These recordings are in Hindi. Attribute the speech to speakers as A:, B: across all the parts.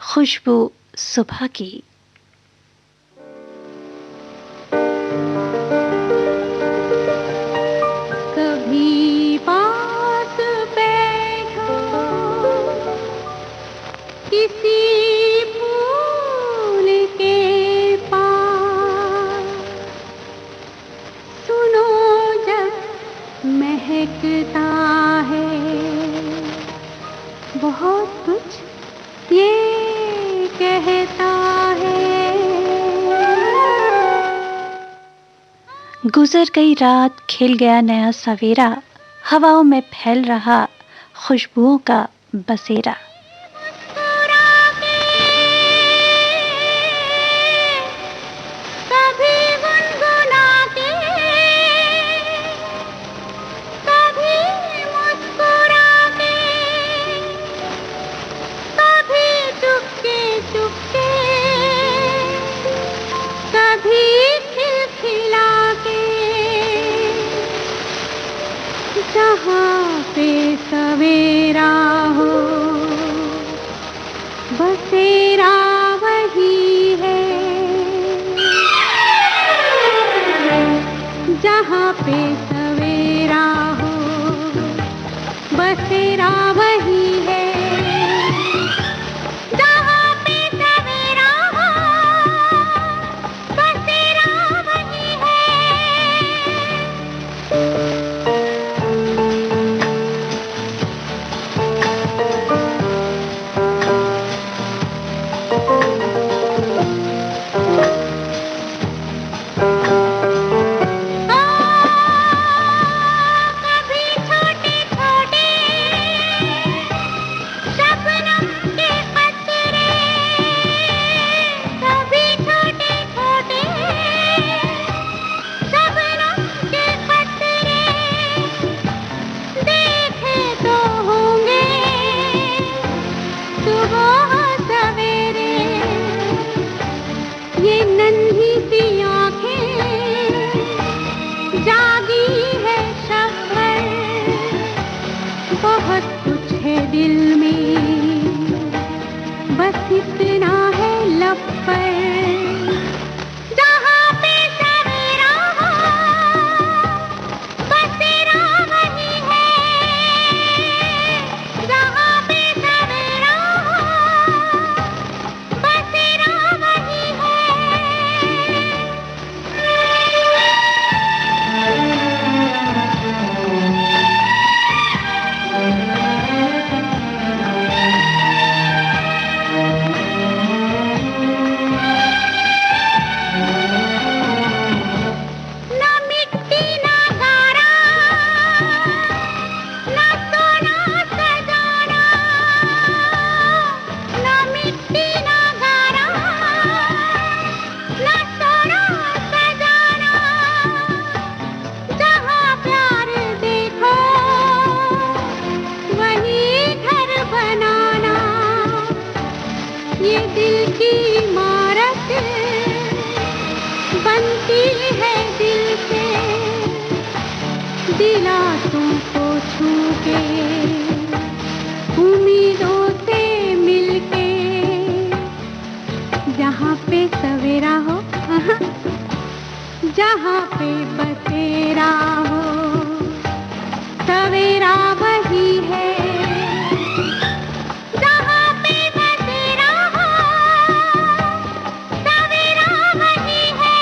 A: खुशबू सुबह की।
B: कभी पास बैठो किसी फूल के पास, सुनो जब महकता है बहुत कुछ ये कहता है।
A: गुजर गई रात, खिल गया नया सवेरा, हवाओं में फैल रहा खुशबुओं का बसेरा।
B: कभी गुनगुना के, कभी मुस्कुरा के, कभी चुपके चुपके, कभी खिलखिला के। जहाँ पे सवेरा हो बसेरा वही है, जहाँ पे सवेरा हो बसेरा वही है, जहाँ पे सवेरा हो बसेरा वही है। कभी छोटे छोटे शबनम के कतरे, कभी छोटे छोटे शबनम के कतरे, देखे तो होंगे सुबह सवेरे। ये नन्ही सी आँखें जागी है शक्कर, बहुत कुछ है दिल में बस इतना है लब पर। जहाँ पे सवेरा हो बसेरा वही है, जहाँ पे सवेरा हो बसेरा वही है। ना मिट्टी ना गारा, ना सोना सजाना, ना मिट्टी ना गारा, ना सोना सजाना। जहाँ प्यार देखो वही घर बनाना, ये दिल की इमारत बनती है दिल से, दिलासों को छू के उम्मीदों से मिलके। जहाँ पे सवेरा हो जहाँ पे बसेरा हो सवेरा वही है, जहाँ पे बसेरा हो सवेरा वही है,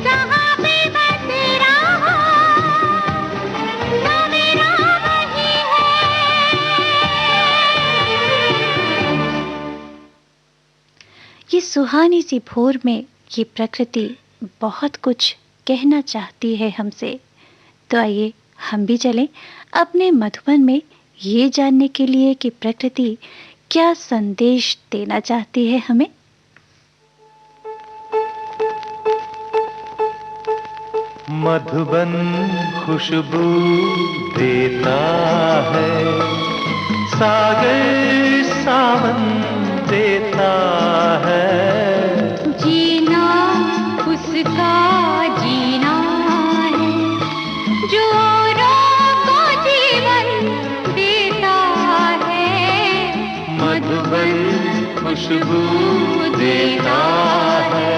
B: जहाँ पे बसेरा हो सवेरा वही है।
A: ये सुहानी सी भोर में ये प्रकृति बहुत कुछ कहना चाहती है हमसे। तो आइए हम भी चलें अपने मधुबन में ये जानने के लिए कि प्रकृति क्या संदेश देना चाहती है हमें।
C: मधुबन खुशबू देता है, सागर सावन देता है।
B: जीना उसका जीना है जो औरों को जीवन देता है।
C: मधुबन खुशबू देता है।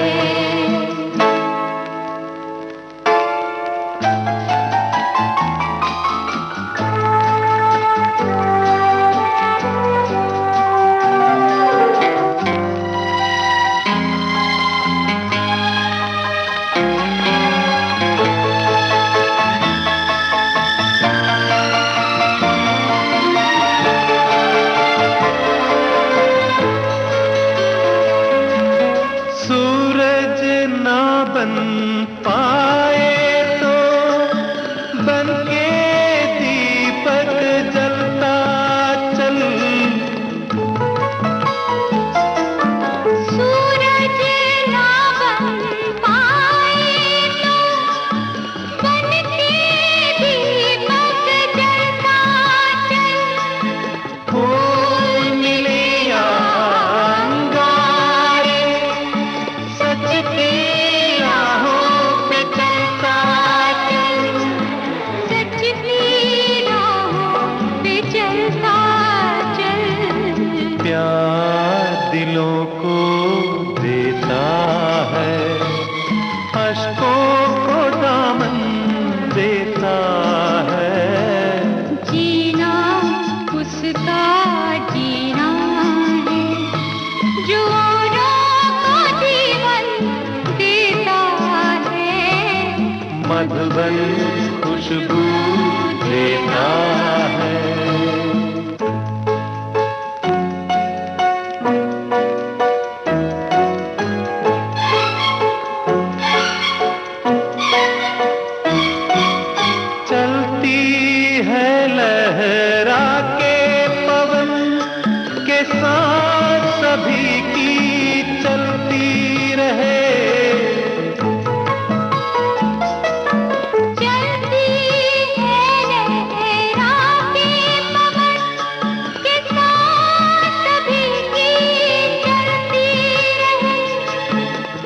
C: मधुबन खुशबू देता है। चलती है लहरा के पवन के साथ सभी की चलती रहे।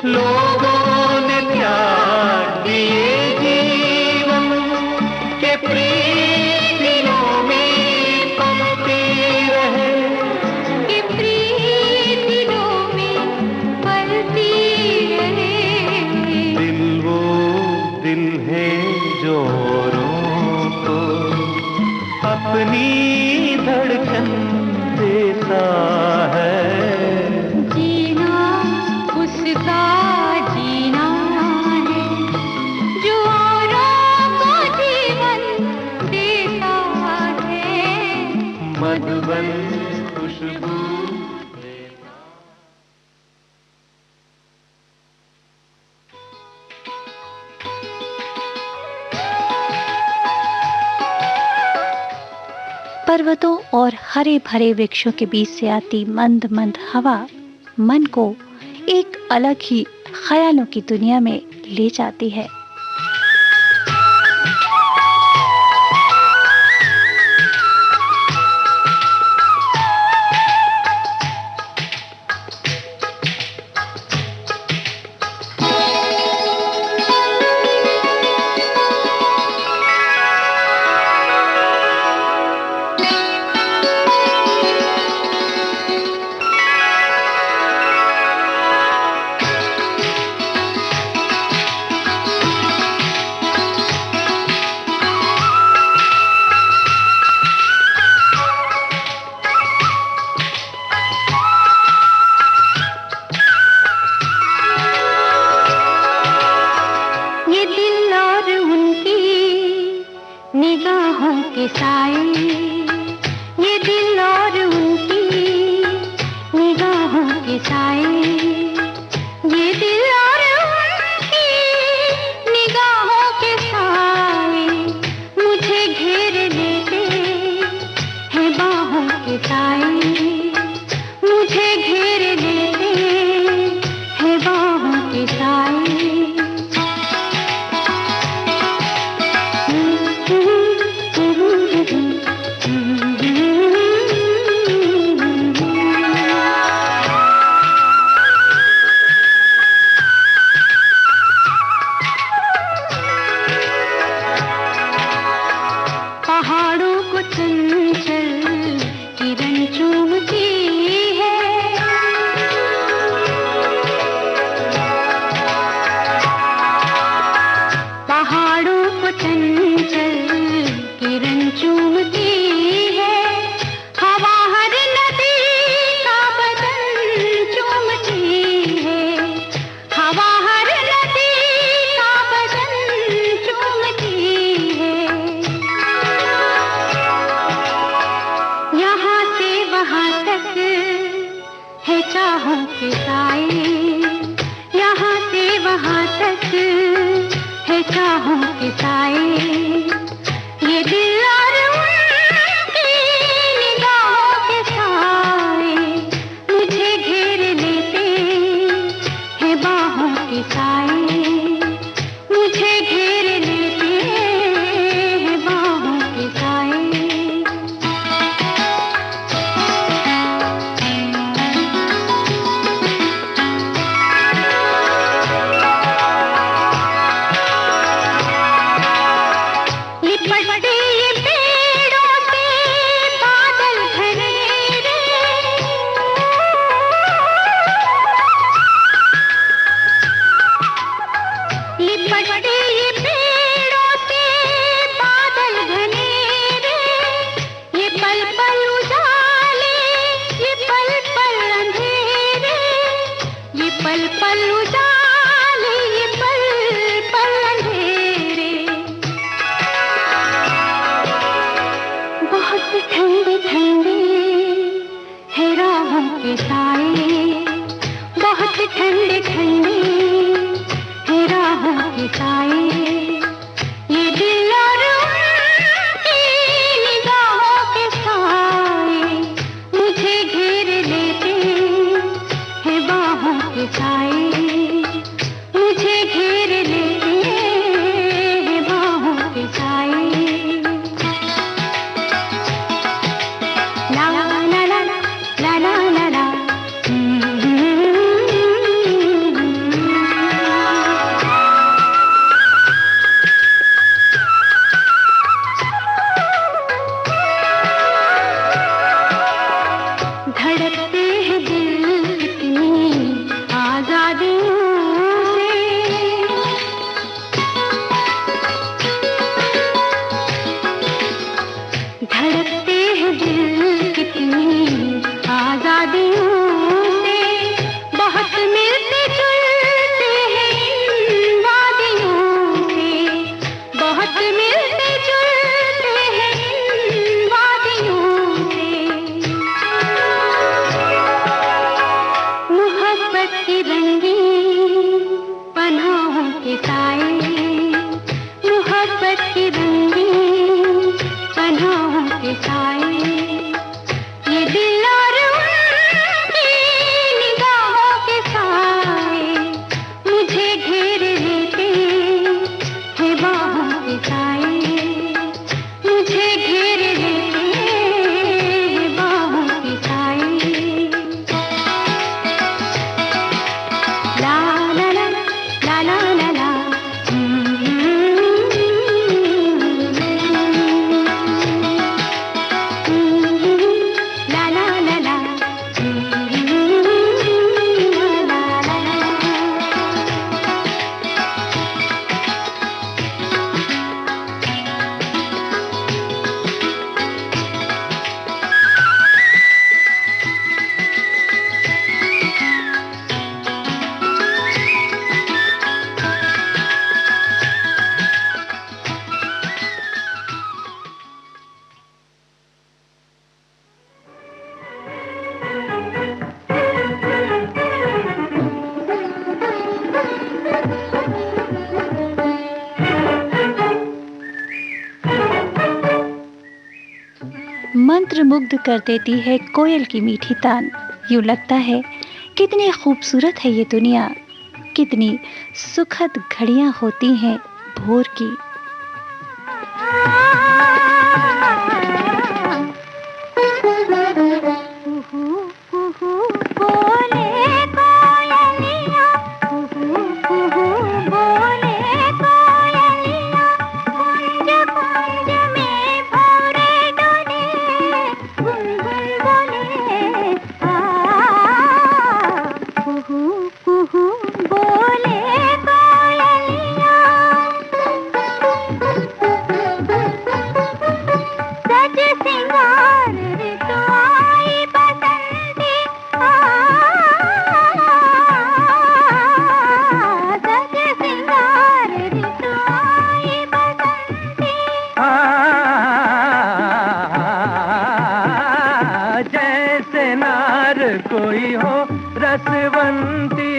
C: लोगों ने त्याग दिए जीवन के प्रीत दिलों में पलती रहे,
B: कि प्रीत दिलों में पलती रहे।
C: दिल वो दिल है जो औरों को अपनी धड़कन देता है। मधुबन खुशबू देता।
A: पर्वतों और हरे भरे वृक्षों के बीच से आती मंद मंद हवा मन को एक अलग ही ख्यालों की दुनिया में ले जाती है।
B: निगाहों के साए, ये दिल और उनकी निगाहों के साए, ये दिल और उनकी निगाहों के साए मुझे घेर लेते हैं बाहों के साए, मुझे घेर लेते हैं बाहों के साए। पहाड़ों को चंचल किरण चूमती बाहों के साए, यहाँ से वहाँ तक है चाहों के साए। ये दिल और उनकी निगाहों के साए मुझे घेर लेते हैं बाहों के साए, मुझे घेर लेते हैं बाहों के साए। लिपटते ये पेड़ों से बादल घनेरे, लिपटते ये पेड़ों से बादल घनेरे, ये पल पल उजाले, ये पल पल अंधेरे, ये पल पल उजाले, ये पल पल अंधेरे। बहुत ठंडे ठंडे है राहों के साए, बहुत ठंडे ठंडे है राहों के साए। ये दिल और उनकी निगाहों के साए मुझे घेर लेते हैं बाहों के साए, मुझे घेर लेते हैं बाहों के साए। ला ला ला ला ला ला ला ला। धड़कते हैं दिल कितनी आजादियों से, धड़कते हैं दिल कितनी आजादियों से। बहुत मिलते जुलते हैं इन वादियों से, बहुत मिलते जुलते हैं इन वादियों से। मोहब्बत की रंगीन पनाहों के साए, मोहब्बत की रंगीन पनाहों के साए। ये दिल और उनकी निगाहों के साए मुझे घेर लेते हैं बाहों के साए, मुझे घेर लेते हैं बाहों के साए। ला ला ला ला ला ला ला। ला ला ला ला। ला ला ला।
A: मंत्रमुग्ध कर देती है कोयल की मीठी तान। यूं लगता है कितनी खूबसूरत है ये दुनिया, कितनी सुखद घड़ियां होती हैं भोर की।
C: रसवंती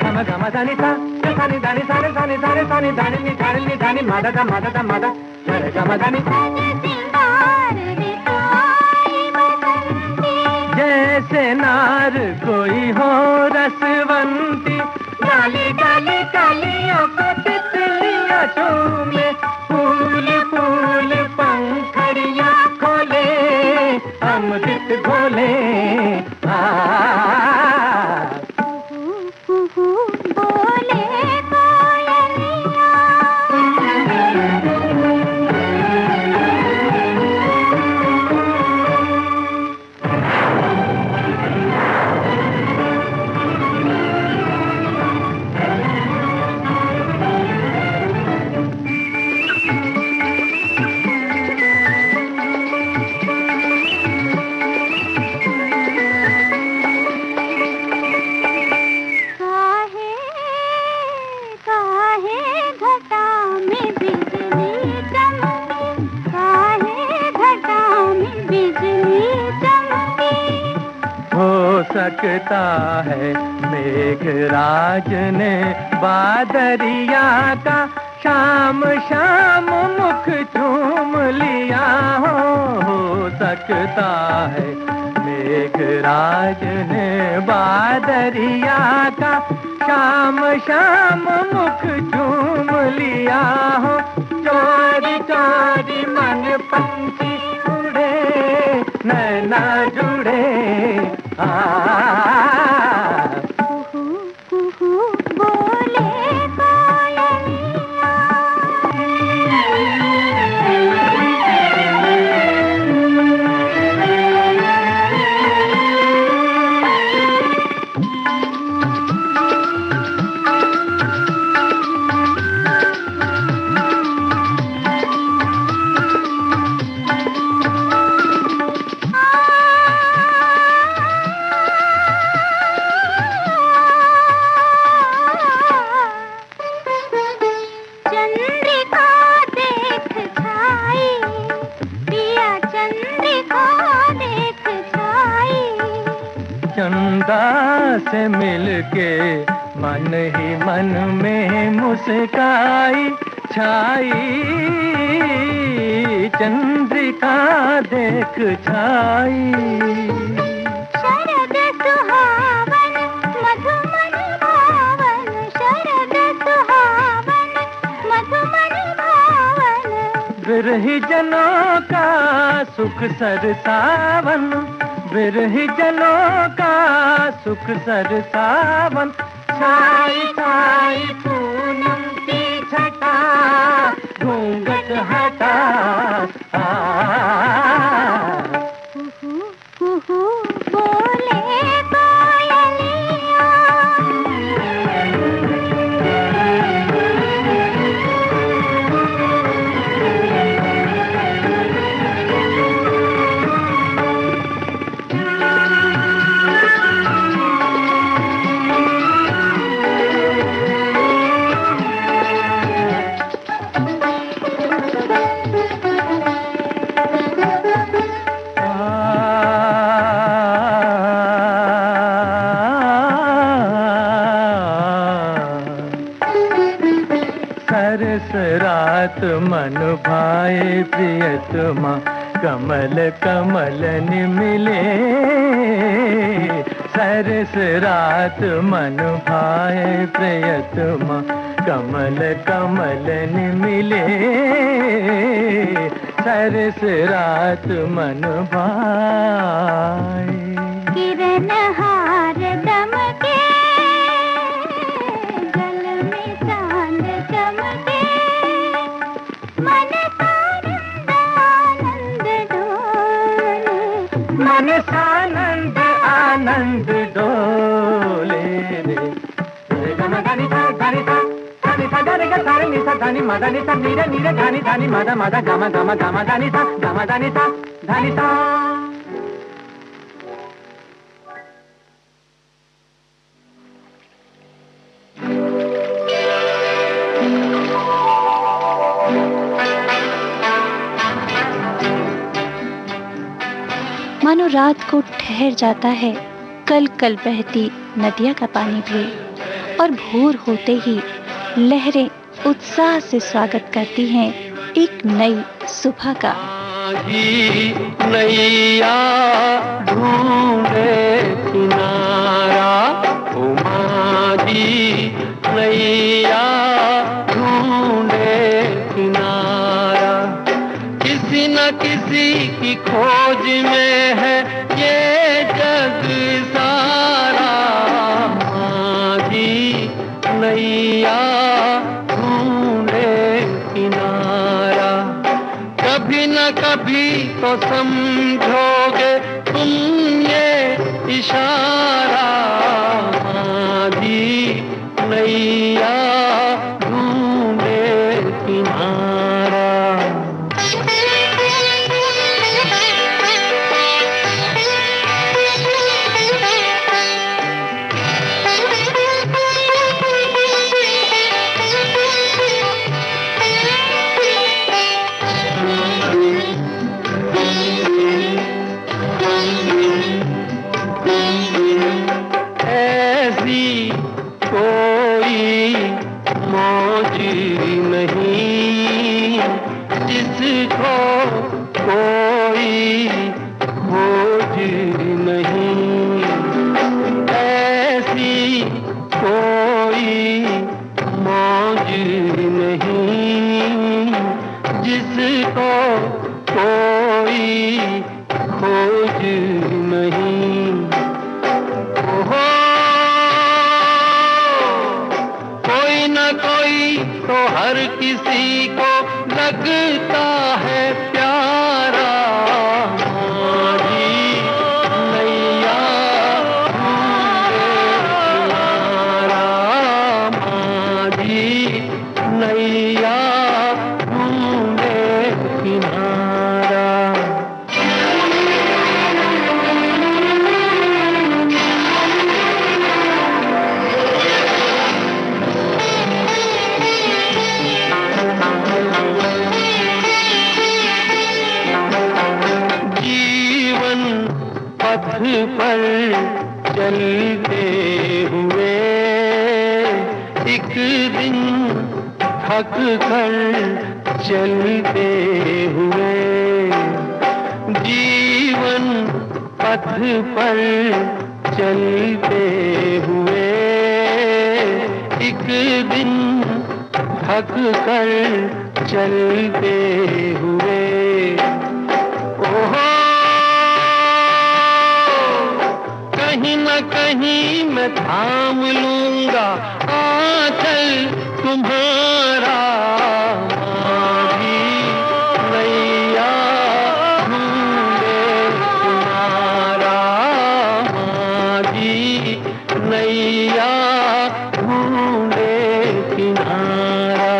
C: गम गम धनि सा धनि धनि सारे सारे सारे सारे धनि नि धनि नि धनि मद रे गम धनि जैसे नार कोई हो रसवंती डाली डाली डालियों को तितलियां चूमे फूल फूल पंखड़ियां खोले अमृत घोले
B: बोले
C: सकता है मेघराज ने बादरिया का शाम शाम मुख चूम लिया हो सकता है मेघराज ने बादरिया का शाम शाम मुख चूम लिया हो चोरी चोरी मन पंछी उड़े नैना जुड़े
B: बोले
C: चंदा से मिलके मन ही मन में मुस्काई छाई चंद्रिका देख छाई
B: शरद सुहावन मधुमन भावन शरद सुहावन मधुमन भावन
C: बिरही जनों का सुख सरसावन बिरही जनों का सुख सरसावन छाई छाई पूनम की छटा घूंघट हटा
B: बोले
C: सरस रात मन भाए प्रियतमा कमल कमल मिले सरस रात मन भाए प्रियतमा कमल कमल मिले सरस रात मन भाए
B: किरण हार दमके जल में चांद चमके मन सानंद आनंद डोले
C: मन सानंद आनंद डोले रे गम धनि सा धनि सा धनि सा धनि ग धनि नि सा धनि मद नि सा नीरे नीरे धनि धनि मद मद गम गम गम धनि सा गम धनि सा धनि सा
A: मानो रात को ठहर जाता है कल कल बहती नदिया का पानी भी, और भोर होते ही लहरें उत्साह से स्वागत करती हैं एक नई सुबह का।
C: नैया ढूंढे किनारा, ओ माझी नैया ढूंढे किनारा, किसी न किसी की खोज में है ये जग सारा। माझी नैया ढूंढे किनारा, कभी न कभी तो समझोगे तुम ये इशारा। माझी नैया ढूंढे किनारा। ऐसी कोई मौज नहीं जिसको कोई खोज नहीं। ऐसी कोई मौज नहीं जिसको कोई खोज नहीं। ओहो, कोई न कोई तो हर किसी को लगता है प्यारा। माझी नैया ढूंढे किनारा, माझी नैया ढूंढे किनारा। जीवन पथ पर चलते हुए एक दिन थक कर चलते हुए। जीवन पथ पर चलते हुए एक दिन थक कर चलते हुए। ओहो, कहीं न कहीं मैं थाम लूंगा आंचल तुम्हारा। माझी नैया ढूंढे किनारा, माझी नैया ढूंढे किनारा।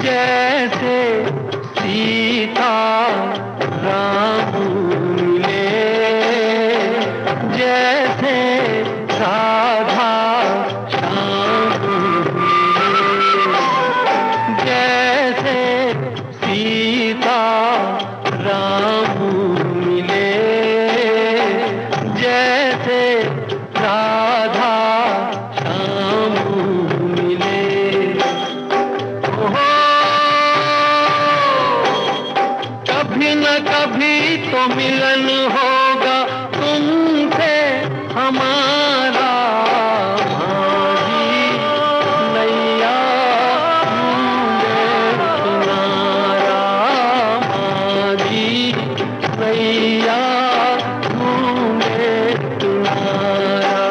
C: जैसे सीता राम मिले, जैसे राधा श्याम मिले। जैसे सीता राम मिले, जैसे राधा श्याम मिले। ओहो, कभी न कभी तो मिलन होगा तुमसे हमारा। माझी नैया ढूंढे किनारा, माझी नैया ढूंढे किनारा।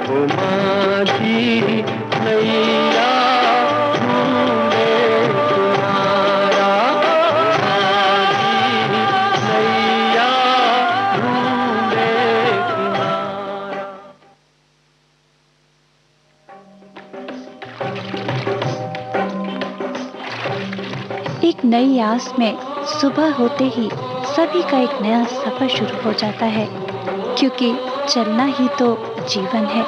C: ओ माझी नैया ढूंढे किनारा, माझी नैया ढूंढे किनारा।
A: नई आस में सुबह होते ही सभी का एक नया सफर शुरू हो जाता है, क्योंकि चलना ही तो जीवन है।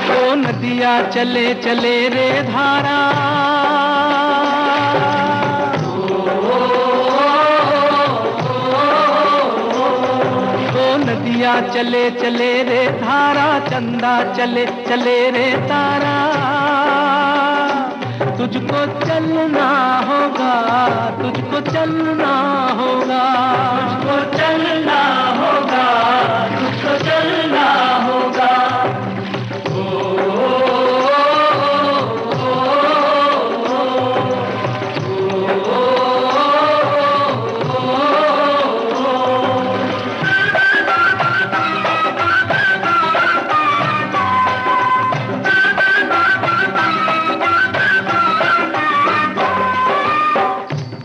C: ओ नदिया चले चले रे धारा, नदिया चले चले रे धारा, चंदा चले चले रे तारा। तुझको चलना होगा, तुझको चलना होगा, तुझको चलना होगा, तुझको चलना होगा।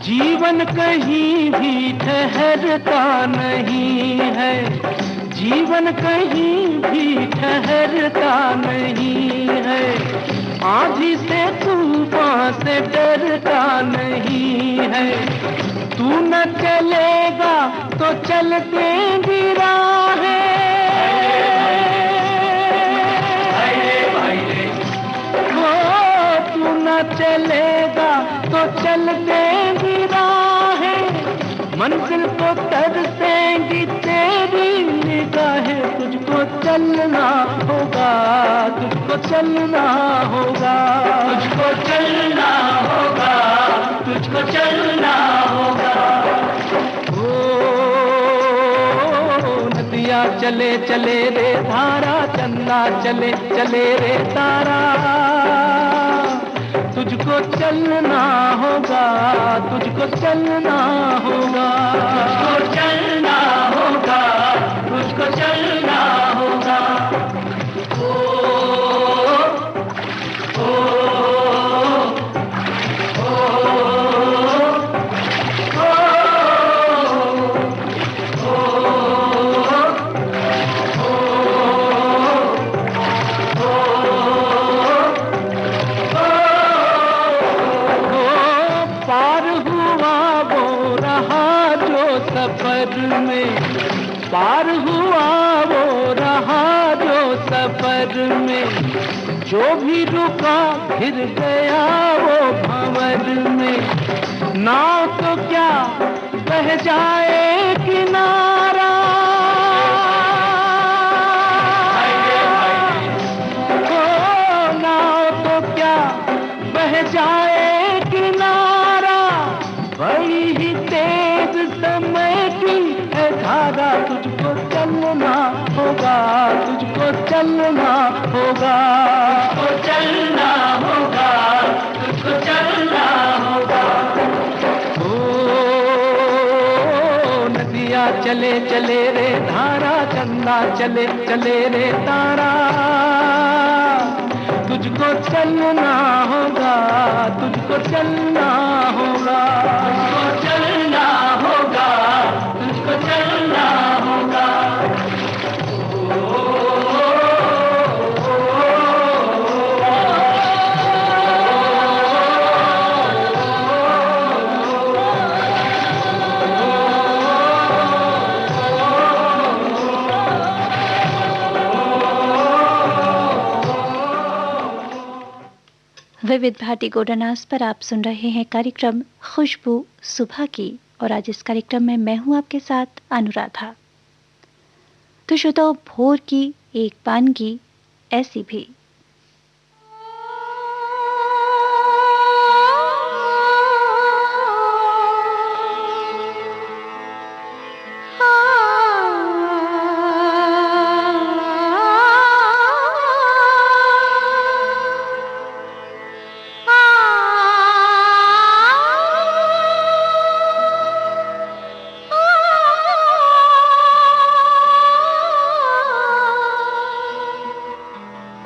C: जीवन कहीं भी ठहरता नहीं है, जीवन कहीं भी ठहरता नहीं है। आंधी से तूफान से डरता नहीं है। तू न चलेगा तो चल देंगी राहें, तू न चलेगा तो चल देंगी राहें। मंजिल को तरसेंगी तेरी निगाहें। तुझको चलना होगा, तुझको चलना होगा, तुझको चलना होगा, तुझको चलना होगा। नदिया चले चले रे धारा, चंदा चले चले रे तारा। तुझको चलना होगा, तुझको चलना होगा, तुझको चलना होगा, तुझको चलना होगा। सफर में पार हुआ वो रहा जो सफर में। जो भी रुका फिर गया वो भंवर में। नाव तो क्या बह जाए किनारा, नाव तो क्या बह जाए किनारा। बड़ी ही तेज समय की है धारा। तुझको चलना होगा, तुझको चलना होगा, तुझको चलना होगा, तुझको चलना होगा। ओ नदिया चले चले रे धारा, चंदा चले चले रे तारा। तुझको चलना होगा, तुझको चलना होगा, तुझको चलना होगा, तुझको चलना होगा।
A: विविध भारती गोडानास पर आप सुन रहे हैं कार्यक्रम खुशबू सुबह की, और आज इस कार्यक्रम में मैं हूं आपके साथ अनुराधा। तो श्रोताओ, भोर की एक पानगी ऐसी भी।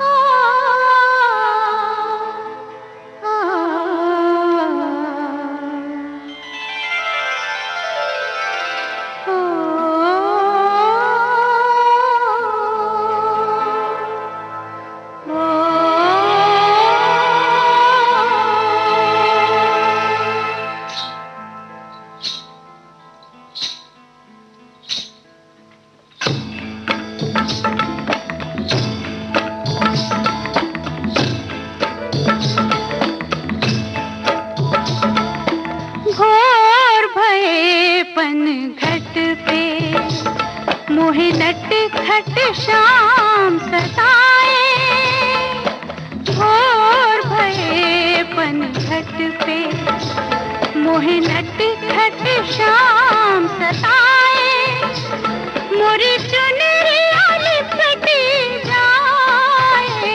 B: आ मोहे नटखट शाम सताए, भोर भये पनघट पे मोहे नटखट शाम सताए, मोरी चुनरिया लिपटी जाए,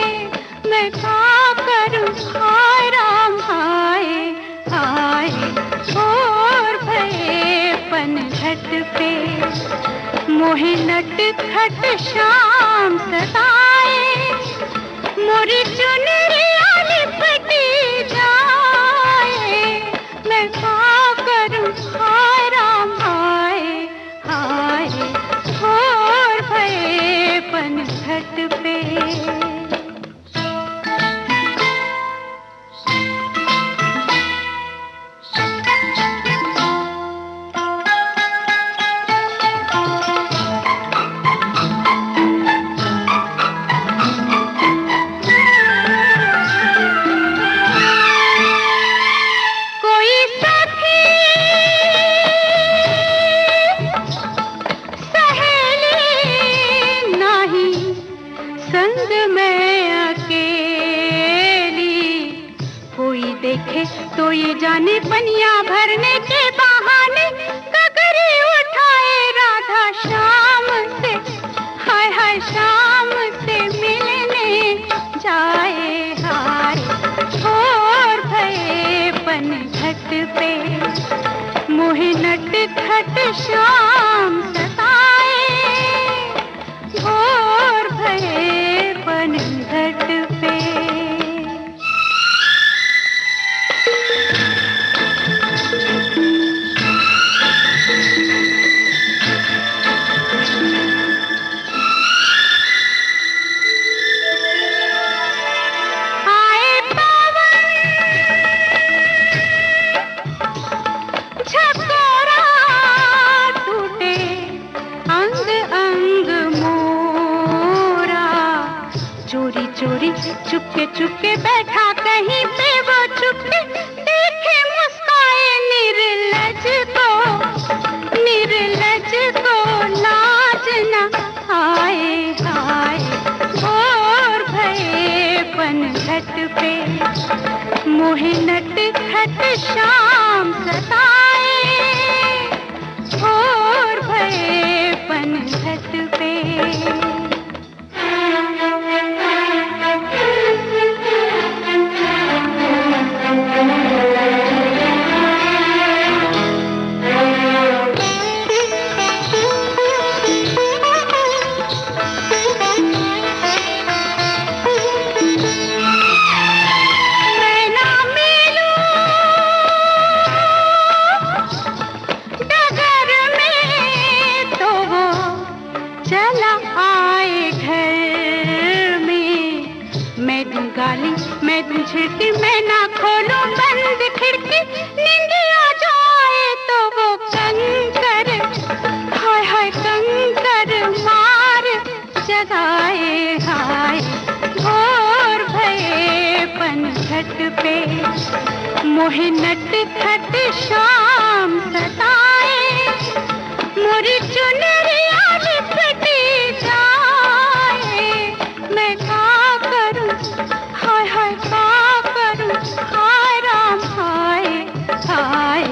B: मैं क्या करूं हाय राम हाय हाय। भोर भये पनघट पे मोहे नटखट शाम सताए, मोरी चुनरिया लिपटी जाए, मैं क्या करूं हाय राम हाय हाय। भोर भये पनघट पे संग में अकेली, कोई देखे तो ये जाने पनिया भरने के बहाने ककरी उठाए राधा शाम से, हाय हाय शाम से मिलने जाए हाय। भोर भये पनघट पे मोहे नटखट शाम सताए, भोर भये पनघट पे। आए पवन झकोरा टूटे अंग अंग मोरा, चोरी चोरी चुपके चुपके बैठा कहीं पे वो चुपके, देखे मुस्काए निर्लज को लाज न आए हाय। भोर भये पनघट पे मोहे नटखट शाम सताए, भोर भये पनघट पे। मैं ना मिलूं डगर में तो वो चला आए घर में, मैं दूं गाली मैं दूं झिड़की, मैं ना खोलूं बंद खिड़की, नींद आ जाए तो वो कंकर हाय हाय कंकर मार जगाए हाय। भोर भये पनघट पे मोहे नटखट शाम सताए, मोरी चुनरिया लिपटी जाए, मैं क्या करूं हाय हाय क्या करूं हाय राम हाय हाय।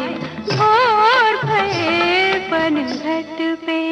B: भोर भये पनघट पे।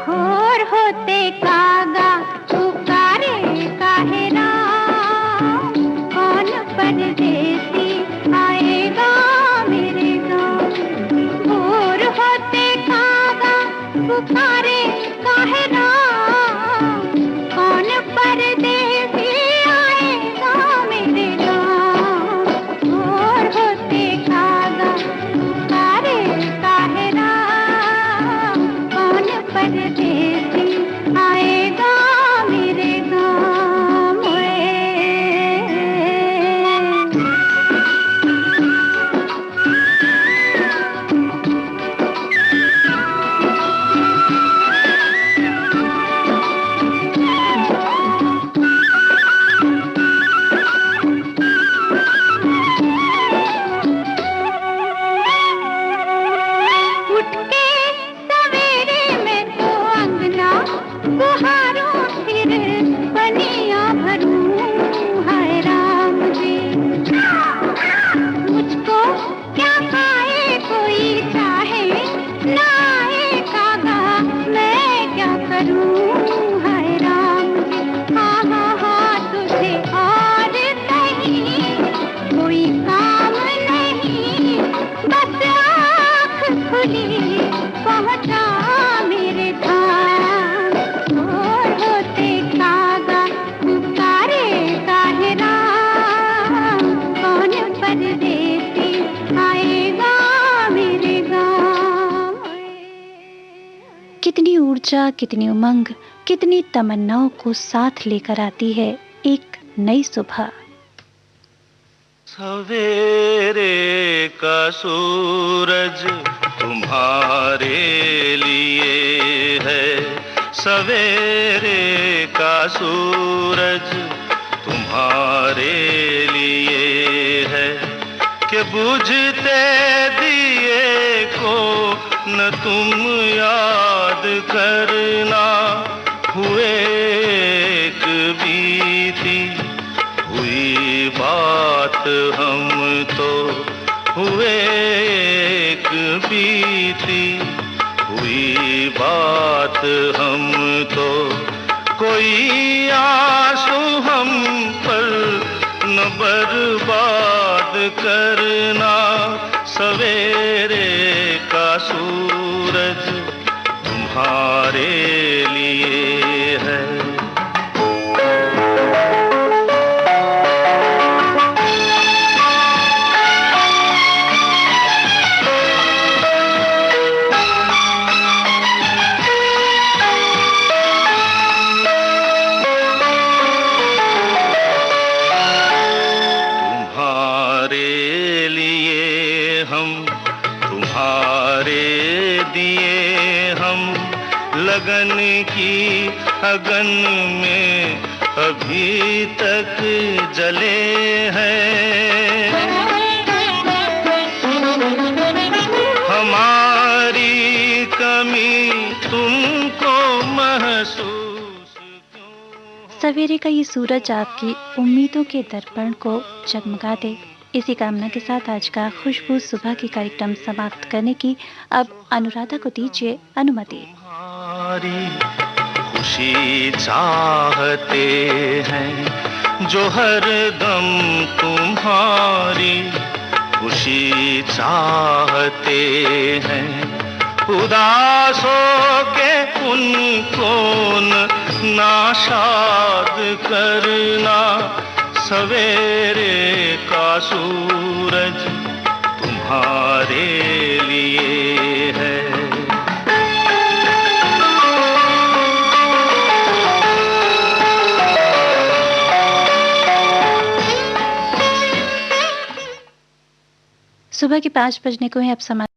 B: भोर होते कागा पुकारे काहे राम, कौन परदेसी आएगा मेरे गाँव। भोर होते कागा पुकारे काहे राम, कौन परदेसी आएगा मेरे गाँव। भोर होते कागा पुकारे काहे राम, कौन परदेसी परदेसी आएगा मेरे गाँव में। उठ के सवेरे में तो अंगना बुहारूं फिर पनिया भरूं, हाय राम जी मुझको क्या खाए कोई चाहे ना आए कागा, मैं क्या करूं हाय राम जी। हाँ हाँ हाँ तुझे और कहीं कोई काम नहीं, बस आँख खुली पहुँचा मेरे धाम। और होते कागा पुकारे काहे राम, कौन परदेसी आएगा मेरे गाँव में।
A: कितनी ऊर्जा, कितनी उमंग, कितनी तमन्नाओं को साथ लेकर आती है एक नई सुबह।
D: सवेरे का सूरज तुम्हारे लिए है, सवेरे का सूरज तुम्हारे लिए है, कि बुझते दिए को न तुम याद करना, हुए एक बीती हुई बात हम तो, हुए एक बीती हुई बात हम तो, कोई आंसू हम पर न बर्बाद करना, सवेरे का सूरज तुम्हारे लिए है। लगन की अगन में अभी तक जले हैं, हमारी कमी तुमको महसूस क्यों।
A: सवेरे का ये सूरज आपकी उम्मीदों के दर्पण को जगमगा दे। इसी कामना के साथ आज का खुशबू सुबह की कार्यक्रम समाप्त करने की अब अनुराधा को दीजिए अनुमति।
D: खुशी चाहते हैं जो हर दम तुम्हारी खुशी चाहते हैं, उदास हो के उनको नाशाद करना, सवेरे का सूरज तुम्हारे लिए है।
A: सुबह के 5 बजने को है, अब समाचार